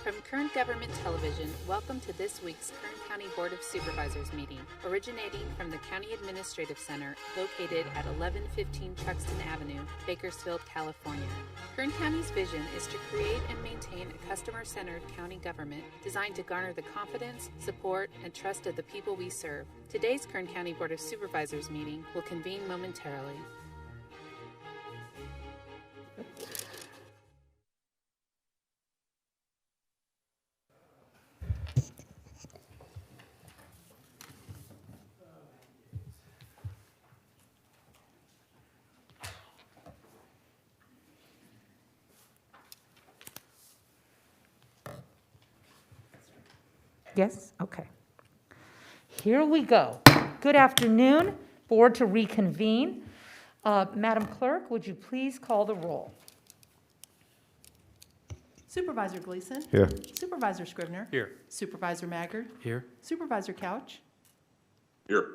From Kern Government Television, welcome to this week's Kern County Board of Supervisors meeting, originating from the County Administrative Center located at 1115 Truxtun Avenue, Bakersfield, California. Kern County's vision is to create and maintain a customer-centered county government designed to garner the confidence, support, and trust of the people we serve. Today's Kern County Board of Supervisors meeting will convene momentarily. Yes? Okay. Here we go. Good afternoon. Board to reconvene. Madam Clerk, would you please call the roll? Supervisor Gleason? Here. Supervisor Scrivener? Here. Supervisor Maggard? Here. Supervisor Couch? Here.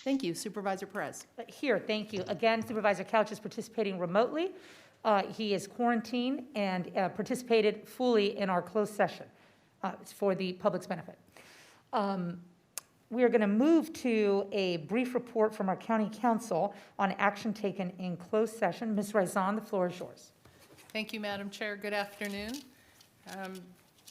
Thank you. Supervisor Perez? Here, thank you. Again, Supervisor Couch is participating remotely. He is quarantined and participated fully in our closed session. It's for the public's benefit. We are going to move to a brief report from our county council on action taken in closed session. Ms. Raizan, the floor is yours. Thank you, Madam Chair. Good afternoon.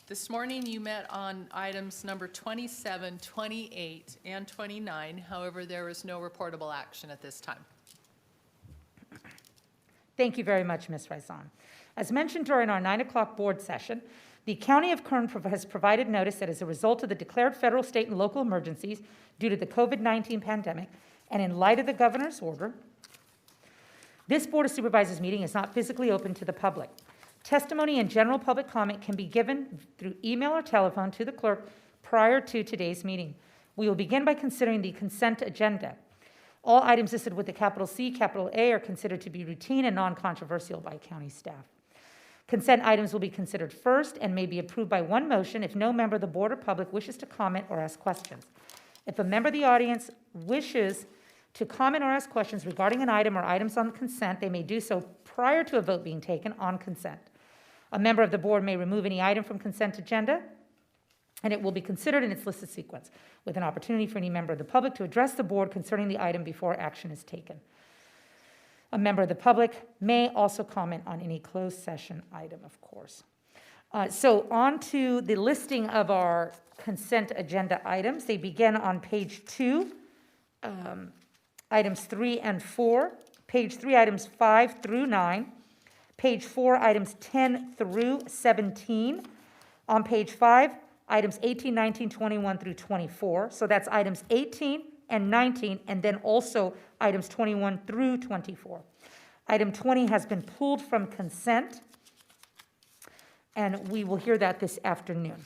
This morning you met on items number 27, 28, and 29. However, there is no reportable action at this time. Thank you very much, Ms. Raizan. As mentioned during our 9 o'clock board session, the County of Kern has provided notice that as a result of the declared federal, state, and local emergencies due to the COVID-19 pandemic, and in light of the governor's order, this Board of Supervisors meeting is not physically open to the public. Testimony and general public comment can be given through email or telephone to the clerk prior to today's meeting. We will begin by considering the consent agenda. All items listed with the capital C, capital A are considered to be routine and non-controversial by county staff. Consent items will be considered first and may be approved by one motion if no member of the board or public wishes to comment or ask questions. If a member of the audience wishes to comment or ask questions regarding an item or items on consent, they may do so prior to a vote being taken on consent. A member of the board may remove any item from consent agenda, and it will be considered in its listed sequence, with an opportunity for any member of the public to address the board concerning the item before action is taken. A member of the public may also comment on any closed session item, of course. So on to the listing of our consent agenda items. They begin on page 2, items 3 and 4, page 3, items 5 through 9, page 4, items 10 through 17, on page 5, items 18, 19, 21 through 24. So that's items 18 and 19, and then also items 21 through 24. Item 20 has been pulled from consent, and we will hear that this afternoon.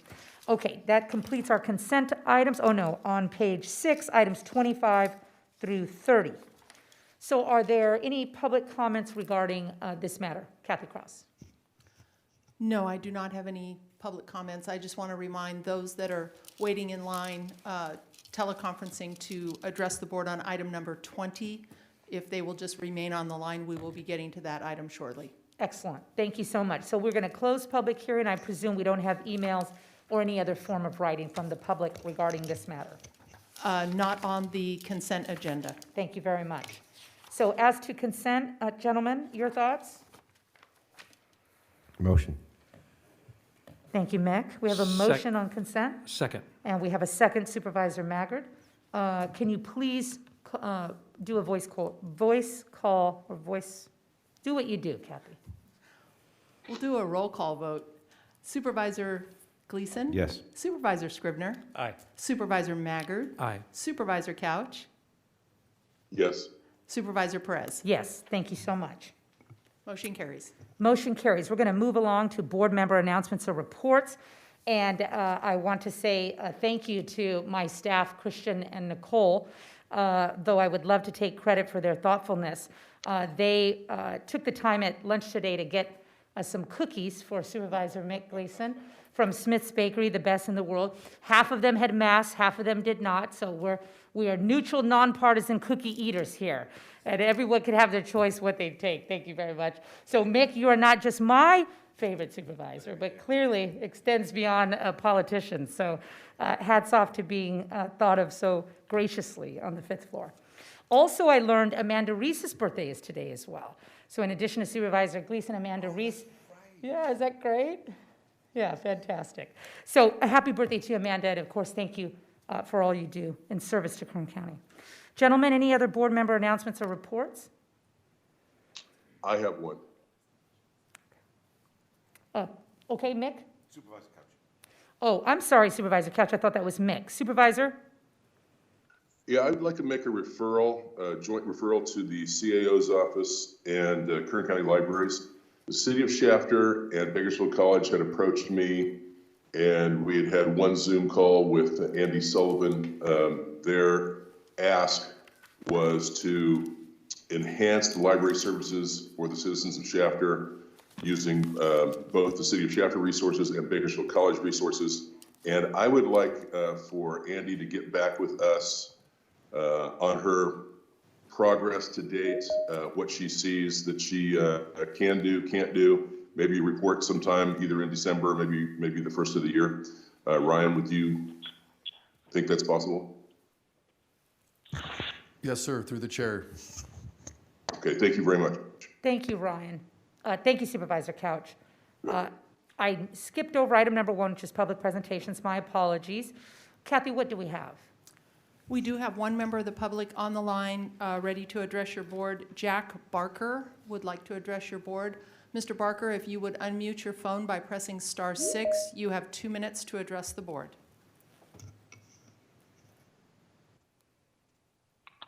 Okay, that completes our consent items. Oh no, on page 6, items 25 through 30. So are there any public comments regarding this matter? Kathy Cross. No, I do not have any public comments. I just want to remind those that are waiting in line, teleconferencing, to address the board on item number 20. If they will just remain on the line, we will be getting to that item shortly. Excellent. Thank you so much. So we're going to close public hearing. I presume we don't have emails or any other form of writing from the public regarding this matter. Not on the consent agenda. Thank you very much. So as to consent, gentlemen, your thoughts? Motion. Thank you, Mick. We have a motion on consent, Second. and we have a second, Supervisor Maggard. Can you please do a voice call, do what you do, Kathy. We'll do a roll call vote. Supervisor Gleason? Yes. Supervisor Scrivener? Aye. Supervisor Maggard? Aye. Supervisor Couch? Yes. Supervisor Perez? Yes, thank you so much. Motion carries. Motion carries. We're going to move along to board member announcements or reports. And I want to say thank you to my staff, Christian and Nicole, though I would love to take credit for their thoughtfulness. They took the time at lunch today to get some cookies for Supervisor Mick Gleason from Smith's Bakery, the best in the world. Half of them had masks, half of them did not. So we are neutral, nonpartisan cookie eaters here. And everyone can have their choice what they take. Thank you very much. So Mick, you are not just my favorite supervisor, but clearly extends beyond politicians. So hats off to being thought of so graciously on the 5th floor. Also, I learned Amanda Reese's birthday is today as well. So in addition to Supervisor Gleason, Amanda Reese. Yeah, is that great? Yeah, fantastic. So a happy birthday to Amanda, and of course, thank you for all you do in service to Kern County. Gentlemen, any other board member announcements or reports? I have one. Okay, Mick? Supervisor Couch. Oh, I'm sorry, Supervisor Couch, I thought that was Mick. Supervisor? Yeah, I'd like to make a referral, joint referral to the CAO's office and Kern County Libraries. The city of Shafter and Bakersfield College had approached me, and we had one Zoom call with Andy Sullivan. Their ask was to enhance the library services for the citizens of Shafter using both the city of Shafter resources and Bakersfield College resources. And I would like for Andy to get back with us on her progress to date, what she sees that she can do, can't do, maybe report sometime either in December, maybe the first of the year. Ryan, would you think that's possible? Yes, sir, through the chair. Okay, thank you very much. Thank you, Ryan. Thank you, Supervisor Couch. I skipped over item number 1, which is public presentations. My apologies. Kathy, what do we have? We do have one member of the public on the line ready to address your board. Jack Barker would like to address your board. Mr. Barker, if you would unmute your phone by pressing *6, you have 2 minutes to address the board.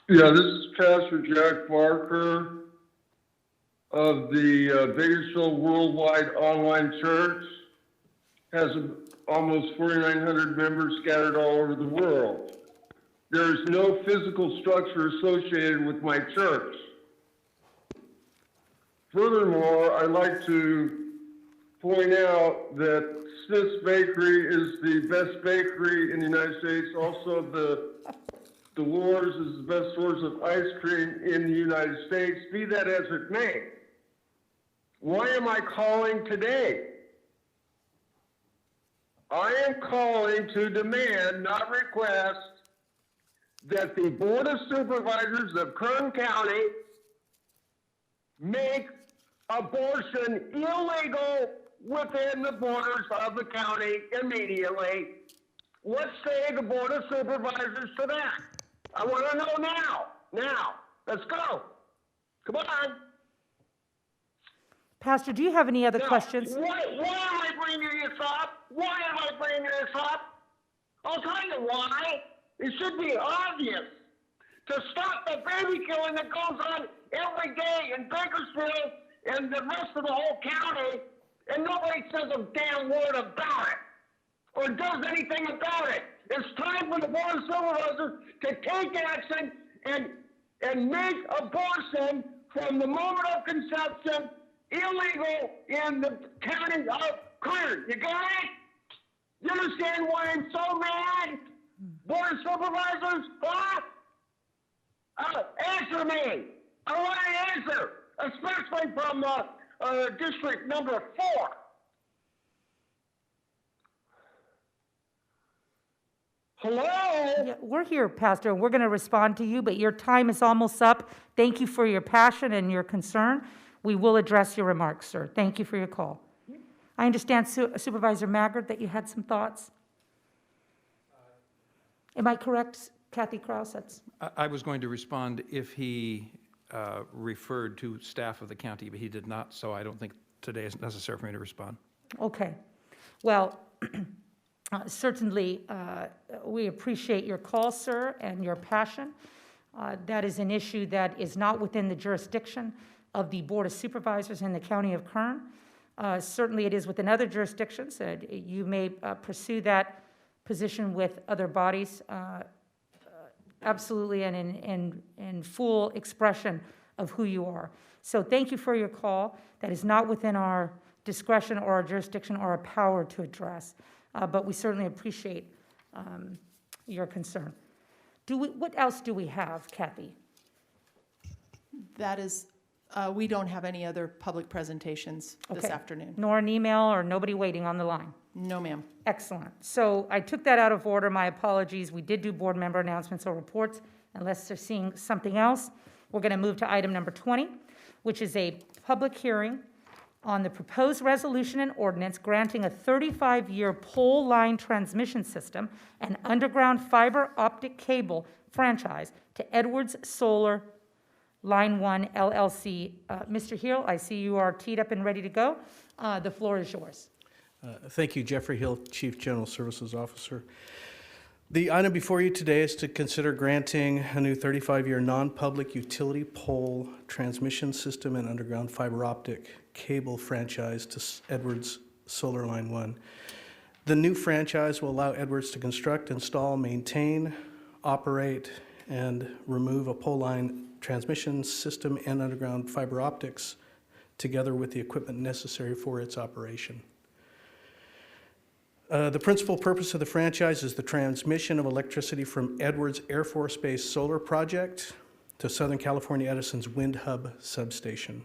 Yeah, this is Pastor Jack Barker of the Bakersfield Worldwide Online Church. Has almost 4,900 members scattered all over the world. There is no physical structure associated with my church. Furthermore, I'd like to point out that Smith's Bakery is the best bakery in the United States. Also, the Dolores is the best source of ice cream in the United States. Be that as it may. Why am I calling today? I am calling to demand, not request, that the Board of Supervisors of Kern County make abortion illegal within the borders of the county immediately. What say the Board of Supervisors to that? I want to know now. Now. Let's go. Come on. Pastor, do you have any other Now, questions? Why am I bringing this up? Why am I bringing this up? I'll tell you why. It should be obvious to stop the baby killing that goes on every day in Bakersfield and the rest of the whole county, and nobody says a damn word about it or does anything about it. It's time for the Board of Supervisors to take action and make abortion from the moment of conception illegal in the county of Kern. You got it? You understand why I'm so mad? Board of Supervisors, huh? Answer me. I want an answer, especially from district number 4. Hello? Yeah, we're here, Pastor, and we're going to respond to you, but your time is almost up. Thank you for your passion and your concern. We will address your remarks, sir. Thank you for your call. I understand, Supervisor Maggard, that you had some thoughts. Am I correct, Kathy Kraus? I was going to respond if he referred to staff of the county, but he did not, so I don't think today is necessary for me to respond. Okay. Well, certainly, we appreciate your call, sir, and your passion. That is an issue that is not within the jurisdiction of the Board of Supervisors in the County of Kern. Certainly, it is within other jurisdictions. You may pursue that position with other bodies, absolutely, and in full expression of who you are. So thank you for your call. That is not within our discretion or our jurisdiction or our power to address, but we certainly appreciate your concern. What else do we have, Kathy? That is We don't have any other public presentations this Okay. afternoon. Nor an email or nobody waiting on the line? No, ma'am. Excellent. So I took that out of order. My apologies. We did do board member announcements or reports. Unless they're seeing something else, we're going to move to item number 20, which is a public hearing on the proposed resolution and ordinance granting a 35-year pole line transmission system and underground fiber optic cable franchise to Edwards Solar Line 1 LLC. Mr. Hill, I see you are teed up and ready to go. The floor is yours. Thank you, Jeffrey Hill, Chief General Services Officer. The item before you today is to consider granting a new 35-year non-public utility pole transmission system and underground fiber optic cable franchise to Edwards Solar Line 1. The new franchise will allow Edwards to construct, install, maintain, operate, and remove a pole line transmission system and underground fiber optics together with the equipment necessary for its operation. The principal purpose of the franchise is the transmission of electricity from Edwards Air Force Base Solar Project to Southern California Edison's Wind Hub substation.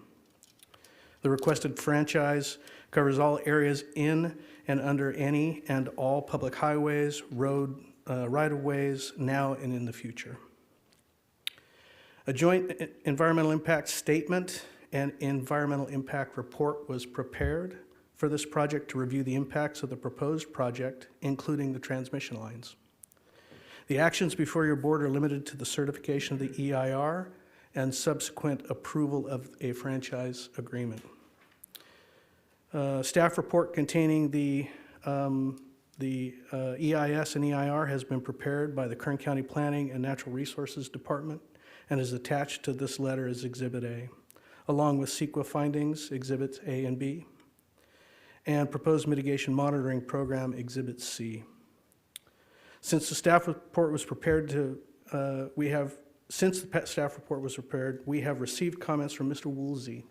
The requested franchise covers all areas in and under any and all public highways, road right-of-ways, now and in the future. A joint environmental impact statement and environmental impact report was prepared for this project to review the impacts of the proposed project, including the transmission lines. The actions before your board are limited to the certification of the EIR and subsequent approval of a franchise agreement. Staff report containing the EIS and EIR has been prepared by the Kern County Planning and Natural Resources Department and is attached to this letter as Exhibit A, along with CEQA findings, Exhibits A and B, and proposed mitigation monitoring program, Exhibit C. Since the staff report was prepared, we have received comments from Mr. Woolsey,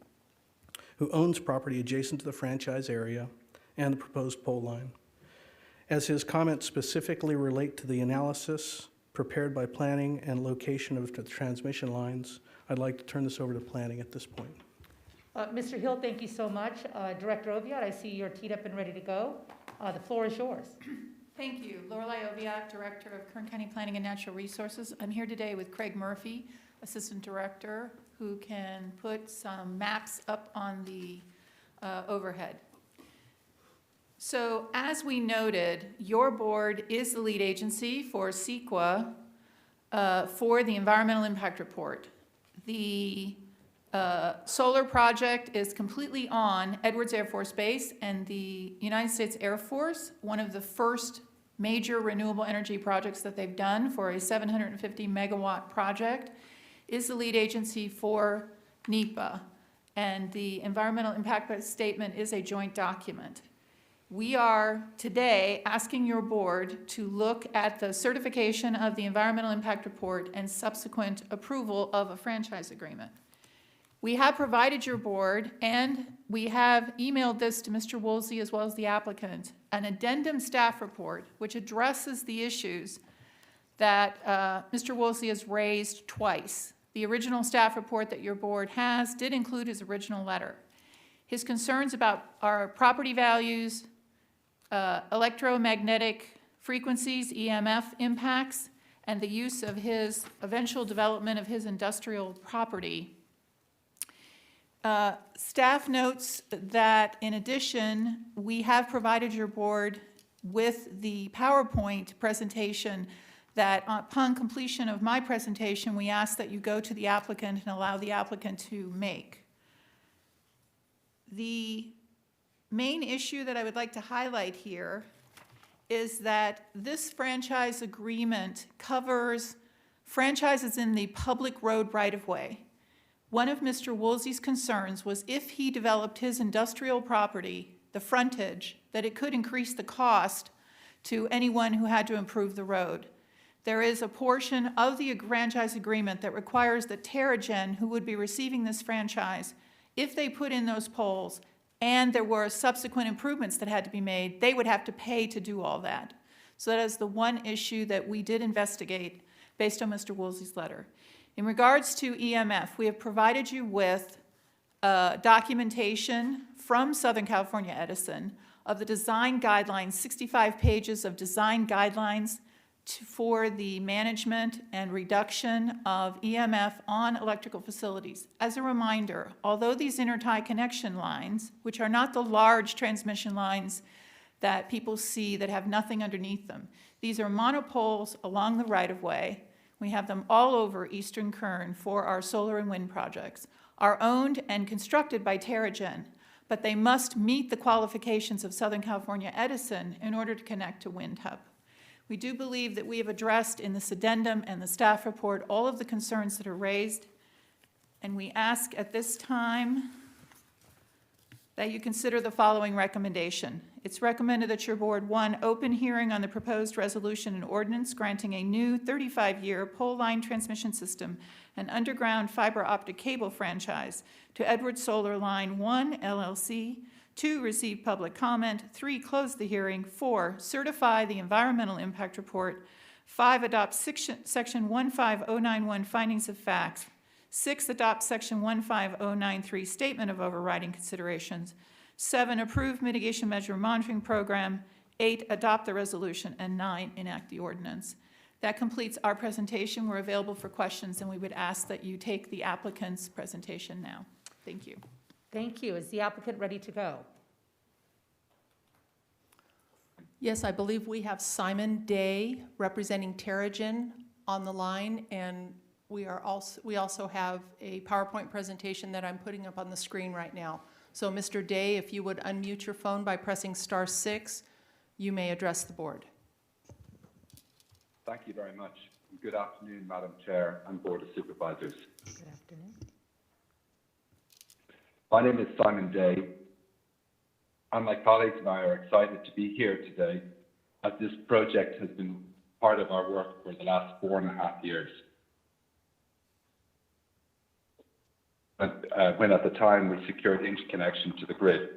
who owns property adjacent to the franchise area and the proposed pole line. As his comments specifically relate to the analysis prepared by planning and location of the transmission lines, I'd like to turn this over to planning at this point. Mr. Hill, thank you so much. Director Oviatt, I see you're teed up and ready to go. The floor is yours. Thank you. Lorelei Oviatt, Director of Kern County Planning and Natural Resources. I'm here today with Craig Murphy, Assistant Director, who can put some maps up on the overhead. So as we noted, your board is the lead agency for CEQA for the Environmental Impact Report. The solar project is completely on Edwards Air Force Base and the United States Air Force, one of the first major renewable energy projects that they've done for a 750 megawatt project, is the lead agency for NEPA. And the environmental impact statement is a joint document. We are today asking your board to look at the certification of the environmental impact report and subsequent approval of a franchise agreement. We have provided your board, and we have emailed this to Mr. Woolsey as well as the applicant, an addendum staff report which addresses the issues that Mr. Woolsey has raised twice. The original staff report that your board has did include his original letter. His concerns about our property values, electromagnetic frequencies, EMF impacts, and the use of his eventual development of his industrial property. Staff notes that in addition, we have provided your board with the PowerPoint presentation that upon completion of my presentation, we ask that you go to the applicant and allow the applicant to make. The main issue that I would like to highlight here is that this franchise agreement covers franchises in the public road right-of-way. One of Mr. Woolsey's concerns was if he developed his industrial property, the frontage, that it could increase the cost to anyone who had to improve the road. There is a portion of the franchise agreement that requires that Terragen, who would be receiving this franchise, if they put in those poles and there were subsequent improvements that had to be made, they would have to pay to do all that. So that is the one issue that we did investigate based on Mr. Woolsey's letter. In regards to EMF, we have provided you with documentation from Southern California Edison of the design guidelines, 65 pages of design guidelines for the management and reduction of EMF on electrical facilities. As a reminder, although these intertie connection lines, which are not the large transmission lines that people see that have nothing underneath them, these are monopoles along the right-of-way. We have them all over eastern Kern for our solar and wind projects, are owned and constructed by Terragen, but they must meet the qualifications of Southern California Edison in order to connect to Wind Hub. We do believe that we have addressed in this addendum and the staff report all of the concerns that are raised, and we ask at this time that you consider the following recommendation. It's recommended that your board, 1, open hearing on the proposed resolution and ordinance granting a new 35-year pole line transmission system and underground fiber optic cable franchise to Edwards Solar Line 1 LLC. 2, receive public comment. 3, close the hearing. 4, certify the environmental impact report. 5, adopt section 15091 findings of facts. 6, adopt section 15093 statement of overriding considerations. 7, approve mitigation measure monitoring program. 8, adopt the resolution. And 9, enact the ordinance. That completes our presentation. We're available for questions, and we would ask that you take the applicant's presentation now. Thank you. Thank you. Is the applicant ready to go? Yes, I believe we have Simon Day representing Terragen on the line, and we also have a PowerPoint presentation that I'm putting up on the screen right now. So Mr. Day, if you would unmute your phone by pressing *6, you may address the board. Thank you very much. Good afternoon, Madam Chair and Board of Supervisors. Good afternoon. My name is Simon Day, and my colleagues and I are excited to be here today as this project has been part of our work for the last 4.5 years. When at the time we secured interconnection to the grid.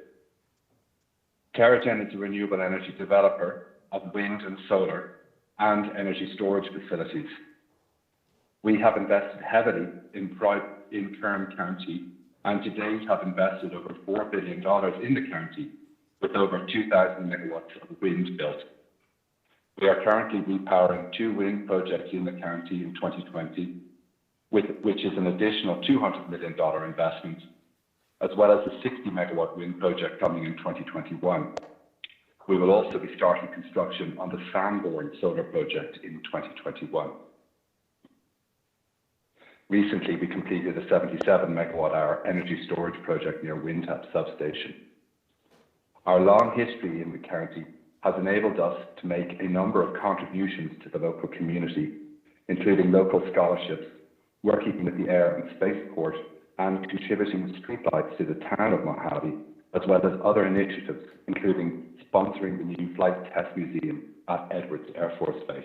Terragen is a renewable energy developer of wind and solar and energy storage facilities. We have invested heavily in Kern County, and to date have invested over $4 billion in the county, with over 2,000 megawatts of wind built. We are currently repowering 2 wind projects in the county in 2020, which is an additional $200 million investment, as well as a 60 megawatt wind project coming in 2021. We will also be starting construction on the Sanborn solar project in 2021. Recently, we completed a 77 megawatt hour energy storage project near Wind Hub substation. Our long history in the county has enabled us to make a number of contributions to the local community, including local scholarships, working with the Air and Spaceport, and contributing streetlights to the town of Mojave, as well as other initiatives, including sponsoring the new Flight Test Museum at Edwards Air Force Base.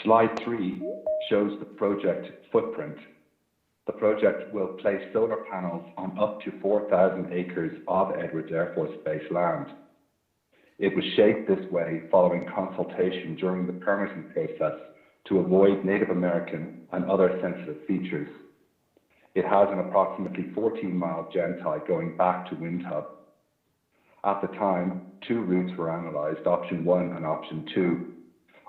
Slide 3 shows the project footprint. The project will place solar panels on up to 4,000 acres of Edwards Air Force Base land. It was shaped this way following consultation during the permitting process to avoid Native American and other sensitive features. It has an approximately 14-mile gen tie going back to Wind Hub. At the time, 2 routes were analyzed, option 1 and option 2.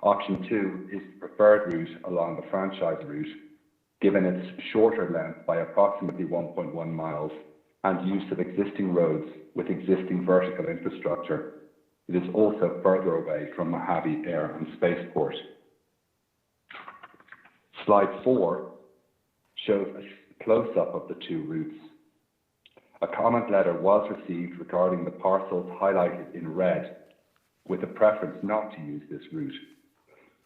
Option 2 is the preferred route along the franchise route, given its shorter length by approximately 1.1 miles and use of existing roads with existing vertical infrastructure. It is also further away from Mojave Air and Spaceport. Slide 4 shows a close-up of the 2 routes. A comment letter was received regarding the parcels highlighted in red, with a preference not to use this route.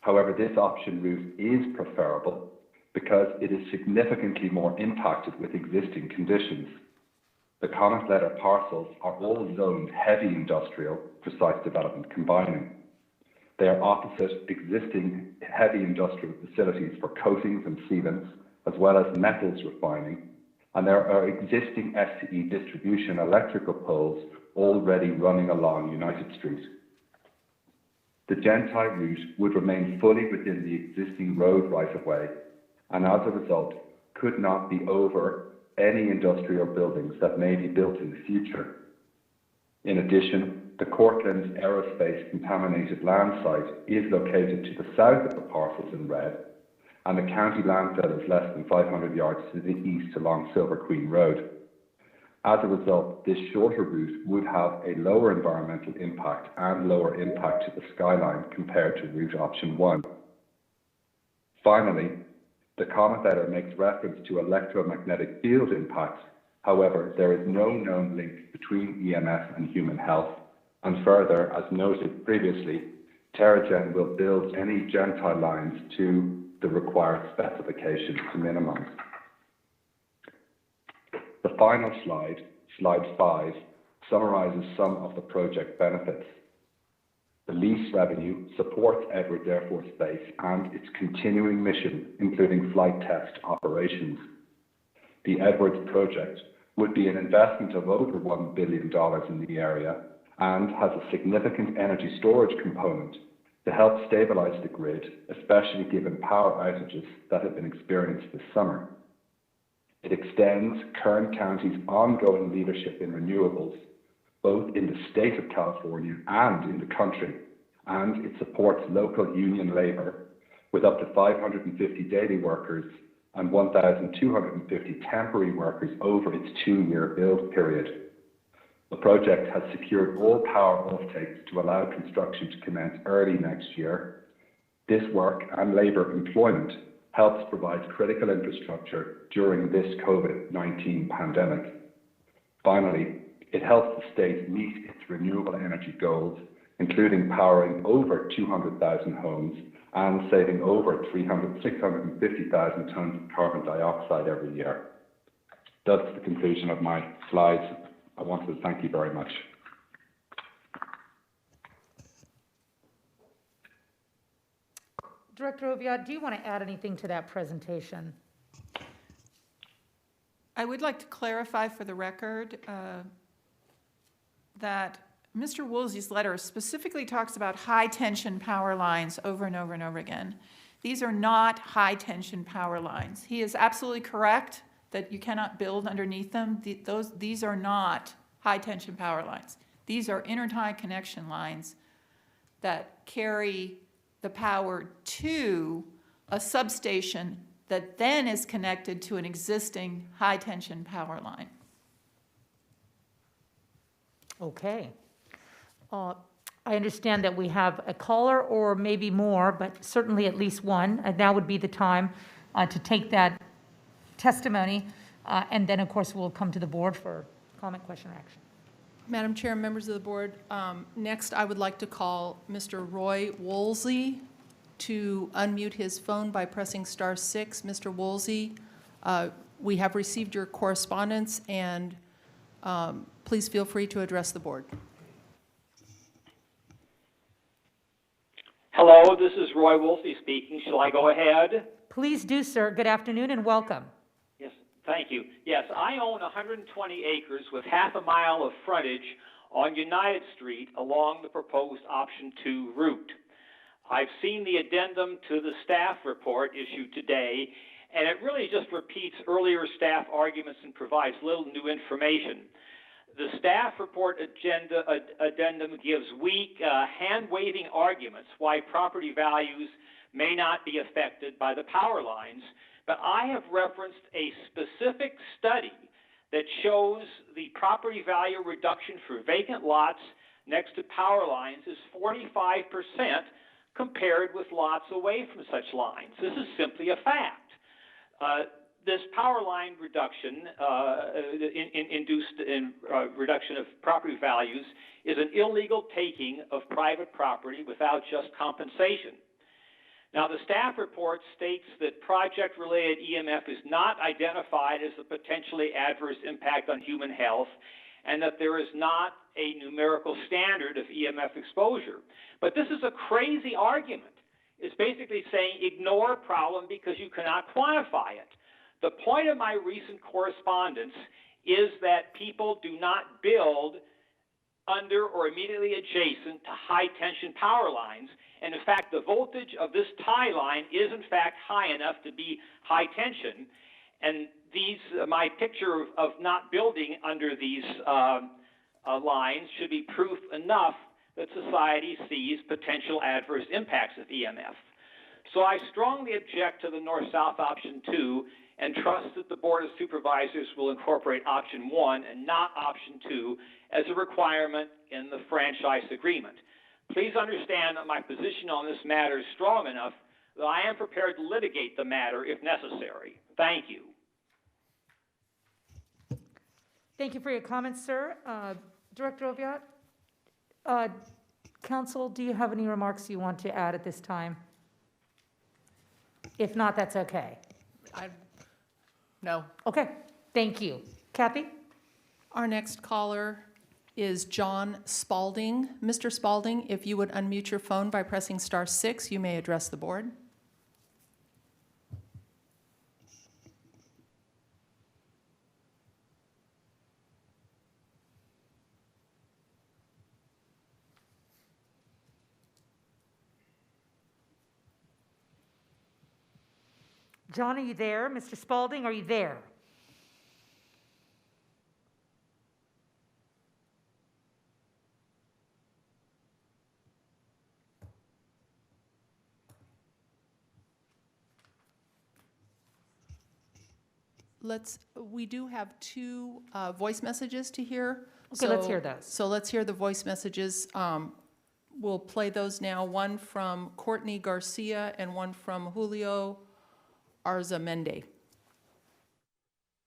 However, this option route is preferable because it is significantly more impacted with existing conditions. The comment letter parcels are all zoned heavy industrial for site development combining. They are opposite existing heavy industrial facilities for coatings and sealants, as well as metals refining, and there are existing SCE distribution electrical poles already running along United Street. The gen-tie route would remain fully within the existing road right-of-way, and as a result, could not be over any industrial buildings that may be built in the future. In addition, the Cortlandt Aerospace contaminated land site is located to the south of the parcels in red, and the county landfill is less than 500 yards to the east along Silver Queen Road. As a result, this shorter route would have a lower environmental impact and lower impact to the skyline compared to route option 1. Finally, the comment letter makes reference to electromagnetic field impacts. However, there is no known link between EMF and human health. And further, as noted previously, TerraGen will build any gentile lines to the required specifications to minimize. The final slide, slide 5, summarizes some of the project benefits. The lease revenue supports Edwards Air Force Base and its continuing mission, including flight test operations. The Edwards project would be an investment of over $1 billion in the area and has a significant energy storage component to help stabilize the grid, especially given power outages that have been experienced this summer. It extends Kern County's ongoing leadership in renewables, both in the state of California and in the country, and it supports local union labor with up to 550 daily workers and 1,250 temporary workers over its 2-year build period. The project has secured all power offtakes to allow construction to commence early next year. This work and labor employment helps provide critical infrastructure during this COVID-19 pandemic. Finally, it helps the state meet its renewable energy goals, including powering over 200,000 homes and saving over 650,000 tons of carbon dioxide every year. That's the conclusion of my slides. I want to thank you very much. Director Oviatt, do you want to add anything to that presentation? I would like to clarify for the record that Mr. Woolsey's letter specifically talks about high-tension power lines over and over and over again. These are not high-tension power lines. He is absolutely correct that you cannot build underneath them. These are not high-tension power lines. These are intertie connection lines that carry the power to a substation that then is connected to an existing high-tension power line. Okay. I understand that we have a caller or maybe more, but certainly at least one. And now would be the time to take that testimony. And then, of course, we'll come to the board for comment, question, or action. Madam Chair, members of the board, next I would like to call Mr. Roy Woolsey to unmute his phone by pressing *6. Mr. Woolsey, we have received your correspondence, and please feel free to address the board. Hello, this is Roy Woolsey speaking. Shall I go ahead? Please do, sir. Good afternoon and welcome. Yes, thank you. Yes, I own 120 acres with half a mile of frontage on United Street along the proposed option 2 route. I've seen the addendum to the staff report issued today, and it really just repeats earlier staff arguments and provides little new information. The staff report addendum gives weak, hand-waving arguments why property values may not be affected by the power lines, but I have referenced a specific study that shows the property value reduction for vacant lots next to power lines is 45% compared with lots away from such lines. This is simply a fact. This power line reduction, induced in reduction of property values, is an illegal taking of private property without just compensation. Now, the staff report states that project-related EMF is not identified as a potentially adverse impact on human health, and that there is not a numerical standard of EMF exposure. But this is a crazy argument. It's basically saying ignore a problem because you cannot quantify it. The point of my recent correspondence is that people do not build under or immediately adjacent to high-tension power lines. And in fact, the voltage of this tie line is in fact high enough to be high tension. And my picture of not building under these lines should be proof enough that society sees potential adverse impacts of EMF. So I strongly object to the north-south option 2 and trust that the Board of Supervisors will incorporate option 1 and not option 2 as a requirement in the franchise agreement. Please understand that my position on this matter is strong enough that I am prepared to litigate the matter if necessary. Thank you. Thank you for your comments, sir. Director Oviatt, Council, do you have any remarks you want to add at this time? If not, that's okay. No. Okay, thank you. Kathy? Our next caller is John Spalding. Mr. Spalding, if you would unmute your phone by pressing *6, you may address the board. John, are you there? Mr. Spalding, are you there? We do have two voice messages to hear. Okay, let's hear those. So let's hear the voice messages. We'll play those now, one from Courtney Garcia and one from Julio Arzamendi.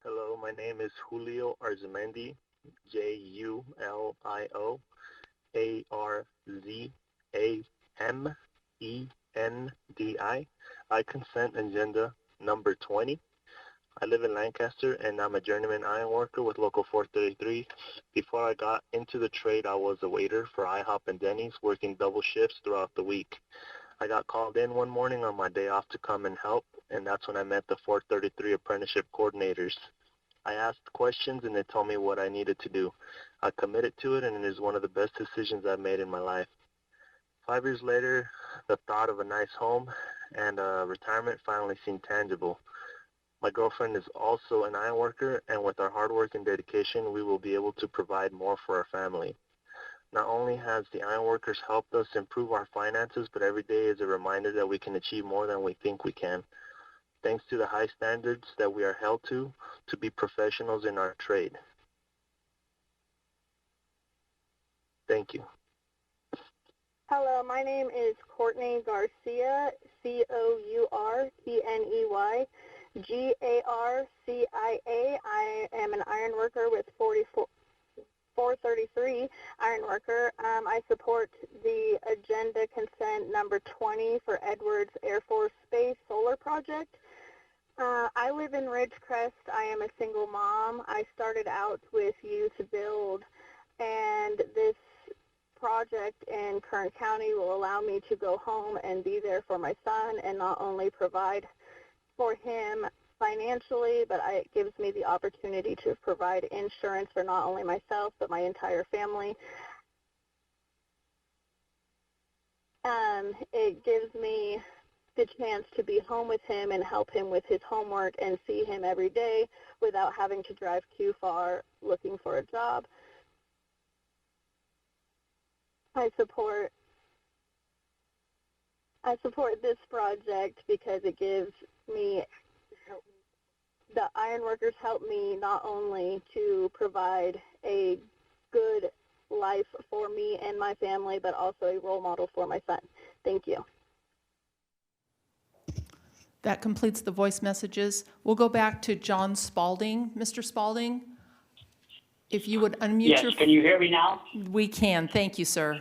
Hello, my name is Julio Arzamendi, JULIO I consent agenda number 20. I live in Lancaster, and I'm a journeyman iron worker with Local 433. Before I got into the trade, I was a waiter for IHOP and Denny's, working double shifts throughout the week. I got called in one morning on my day off to come and help, and that's when I met the 433 apprenticeship coordinators. I asked questions, and they told me what I needed to do. I committed to it, and it is one of the best decisions I've made in my life. 5 years later, the thought of a nice home and retirement finally seemed tangible. My girlfriend is also an iron worker, and with our hard work and dedication, we will be able to provide more for our family. Not only has the iron workers helped us improve our finances, but every day is a reminder that we can achieve more than we think we can. Thanks to the high standards that we are held to be professionals in our trade. Thank you. Hello, my name is Courtney Garcia, COURTNEY. GARCIA. I am an iron worker with 433 iron worker. I support the agenda consent number 20 for Edwards Air Force Base Solar Project. I live in Ridgecrest. I am a single mom. I started out with Youth Build, and this project in Kern County will allow me to go home and be there for my son and not only provide for him financially, but it gives me the opportunity to provide insurance for not only myself, but my entire family. It gives me the chance to be home with him and help him with his homework and see him every day without having to drive too far looking for a job. I support this project because it gives me, the iron workers help me not only to provide a good life for me and my family, but also a role model for my son. Thank you. That completes the voice messages. We'll go back to John Spalding. Mr. Spalding, if you would unmute your... Yes, can you hear me now? We can. Thank you, sir.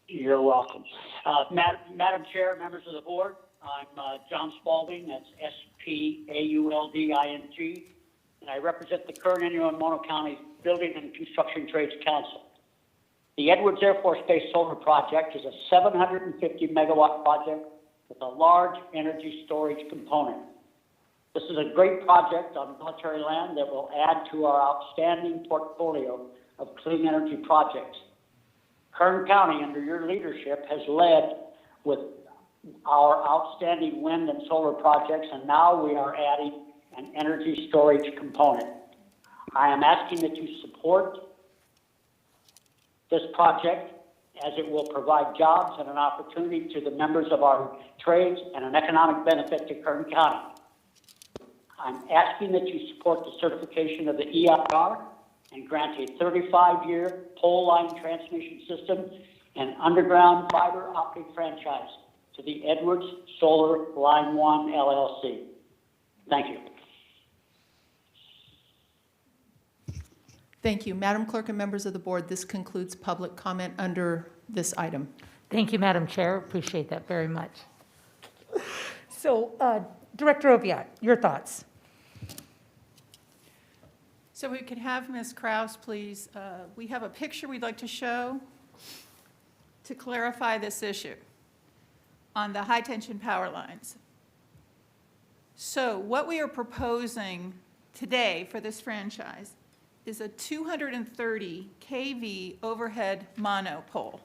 You're welcome. Madam Chair, members of the board, I'm John Spalding, that's S-P-A-U-L-D-I-N-G, and I represent the Kern and Mono County Building and Construction Trades Council. The Edwards Air Force Base Solar Project is a 750 megawatt project with a large energy storage component. This is a great project on military land that will add to our outstanding portfolio of clean energy projects. Kern County, under your leadership, has led with our outstanding wind and solar projects, and now we are adding and energy storage component. I am asking that you support this project as it will provide jobs and an opportunity to the members of our trades and an economic benefit to Kern County. I'm asking that you support the certification of the EIR and grant a 35-year pole line transmission system and underground fiber optic franchise to the Edwards Solar Line 1 LLC. Thank you. Thank you. Madam Clerk and members of the board, this concludes public comment under this item. Thank you, Madam Chair. Appreciate that very much. So, Director Oviatt, your thoughts? So we could have Ms. Kraus, please. We have a picture we'd like to show to clarify this issue on the high-tension power lines. So what we are proposing today for this franchise is a 230 kV overhead monopole.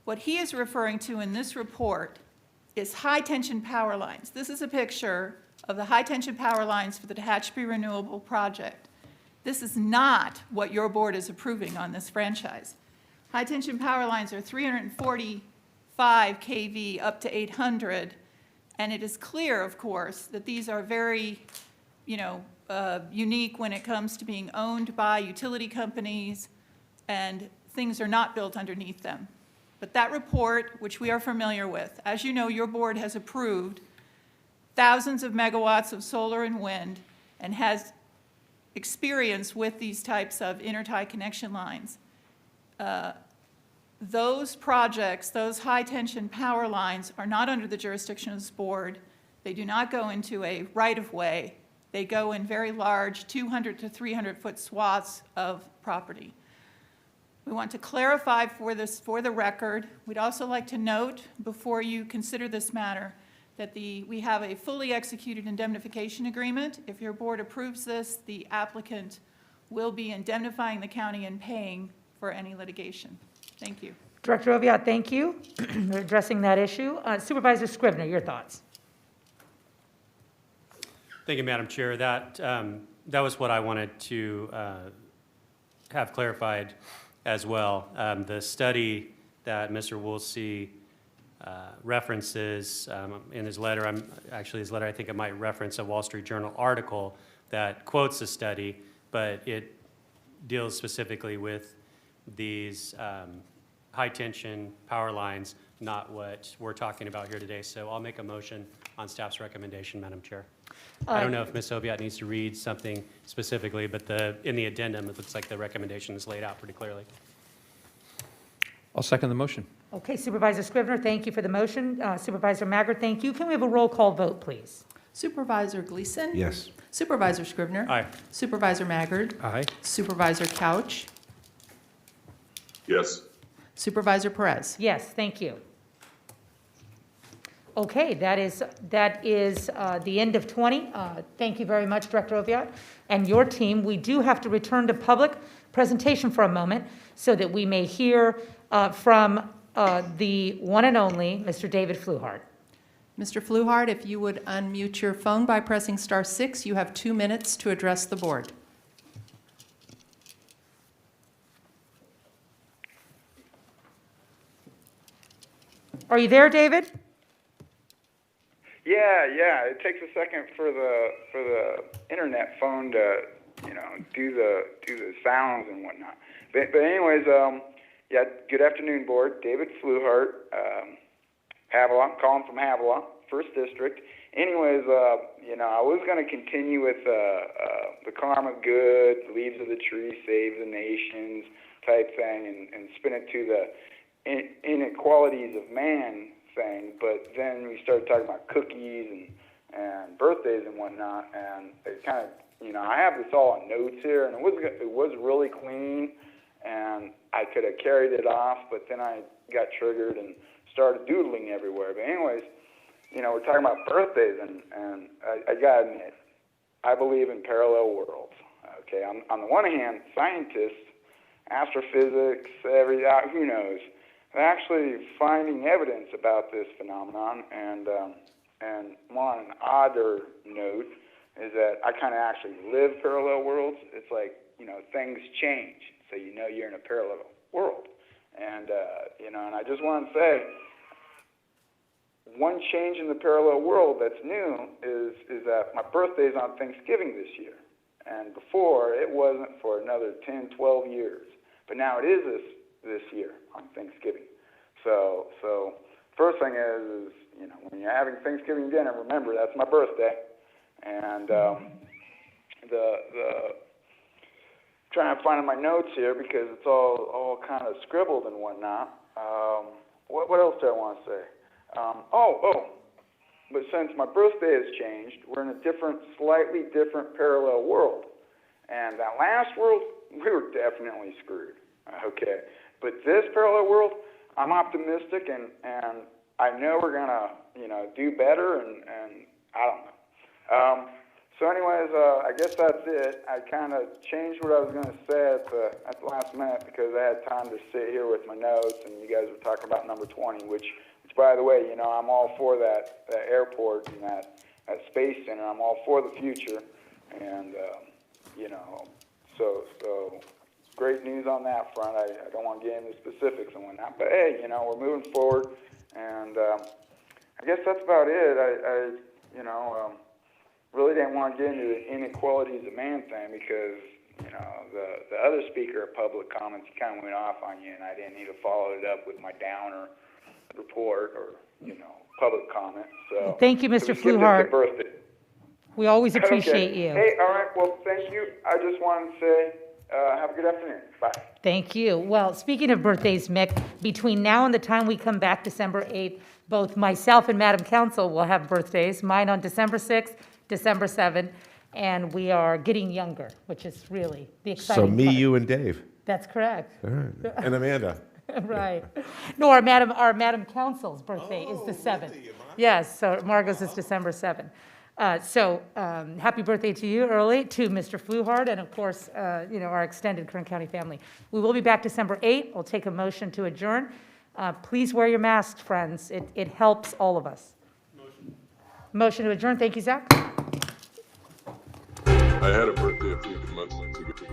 What he is referring to in this report is high-tension power lines. This is a picture of the high-tension power lines for the Tehachapi Renewable Project. This is not what your board is approving on this franchise. High-tension power lines are 345 kV up to 800, and it is clear, of course, that these are very, unique when it comes to being owned by utility companies, and things are not built underneath them. But that report, which we are familiar with, as you know, your board has approved thousands of megawatts of solar and wind and has experience with these types of intertie connection lines. Those projects, those high-tension power lines are not under the jurisdiction of this board. They do not go into a right-of-way. They go in very large 200 to 300-foot swaths of property. We want to clarify for the record. We'd also like to note, before you consider this matter, that we have a fully executed indemnification agreement. If your board approves this, the applicant will be indemnifying the county and paying for any litigation. Thank you. Director Oviatt, thank you for addressing that issue. Supervisor Scrivener, your thoughts? Thank you, Madam Chair. That was what I wanted to have clarified as well. The study that Mr. Woolsey references in his letter, his letter, I think it might reference a Wall Street Journal article that quotes the study, but it deals specifically with these high-tension power lines, not what we're talking about here today. So I'll make a motion on staff's recommendation, Madam Chair. I don't know if Ms. Oviatt needs to read something specifically, but in the addendum, it looks like the recommendation is laid out pretty clearly. I'll second the motion. Okay, Supervisor Scrivener, thank you for the motion. Supervisor Maggard, thank you. Can we have a roll call vote, please? Supervisor Gleason? Yes. Supervisor Scrivener? Aye. Supervisor Maggard? Aye. Supervisor Couch? Yes. Supervisor Perez? Yes, thank you. Okay, that is the end of 20. Thank you very much, Director Oviatt, and your team. We do have to return to public presentation for a moment so that we may hear from the one and only Mr. David Fluhart. Mr. Fluhart, if you would unmute your phone by pressing *6, you have 2 minutes to address the board. Are you there, David? Yeah. It takes a second for the internet phone to, do the sounds and whatnot. But anyways, good afternoon, board. David Fluhart, Havilah, calling from Havilah, 1st District. Anyways, I was going to continue with the karma good, leaves of the tree, save the nations type thing, and spin it to the inequalities of man thing, but then we started talking about cookies and birthdays and whatnot, and it kind of, I have this all on notes here, and it was really clean, and I could have carried it off, but then I got triggered and started doodling everywhere. But anyways, we're talking about birthdays, and I gotta admit, I believe in parallel worlds. Okay, on the one hand, scientists, astrophysics, who knows, they're actually finding evidence about this phenomenon, and more on an odder note, is that I kind of actually live parallel worlds. It's like, you know, things change, so you know you're in a parallel world. And, you know, and I just want to say, one change in the parallel world that's new is that my birthday is on Thanksgiving this year. And before, it wasn't for another 10, 12 years. But now it is this year on Thanksgiving. So first thing is, you know, when you're having Thanksgiving dinner, remember that's my birthday. And trying to find my notes here because it's all kind of scribbled and whatnot. What else do I want to say? But since my birthday has changed, we're in a slightly different parallel world. And that last world, we were definitely screwed. Okay. But this parallel world, I'm optimistic and I know we're gonna, you know, do better and I don't know. So anyways, I guess that's it. I kind of changed what I was going to say at the last minute because I had time to sit here with my notes, and you guys were talking about number 20, which by the way, you know, I'm all for that airport and that space center. I'm all for the future, and you know, so great news on that front. I don't want to get into specifics and whatnot, but hey, you know, we're moving forward, and I guess that's about it. I you know. Really didn't want to get into the inequalities of man thing because, you know, the other speaker of public comments, he kind of went off on you, and I didn't need to follow it up with my downer report or, you know, public comment. So Thank you, Mr. Fluhart. We always Okay. appreciate you. Hey, all right, well, thank you. I just wanted to say, have a good afternoon. Bye. Thank you. Well, speaking of birthdays, Mick, between now and the time we come back December 8th, both myself and Madam Council will have birthdays, mine on December 6th, December 7th, and we are getting younger, which is really the exciting So me, part. you, and Dave. That's correct. All right. And Amanda. Right. No, our Madam Council's birthday is the 7th. Yes, so Margot's is December 7th. Happy birthday to you early, to Mr. Fluhart, and of course, you know, our extended Kern County family. We will be back December 8th. We'll take a motion to adjourn. Please wear your masks, friends. It helps all of us. Motion to adjourn. Thank you, Zach. I had a birthday a few months ago.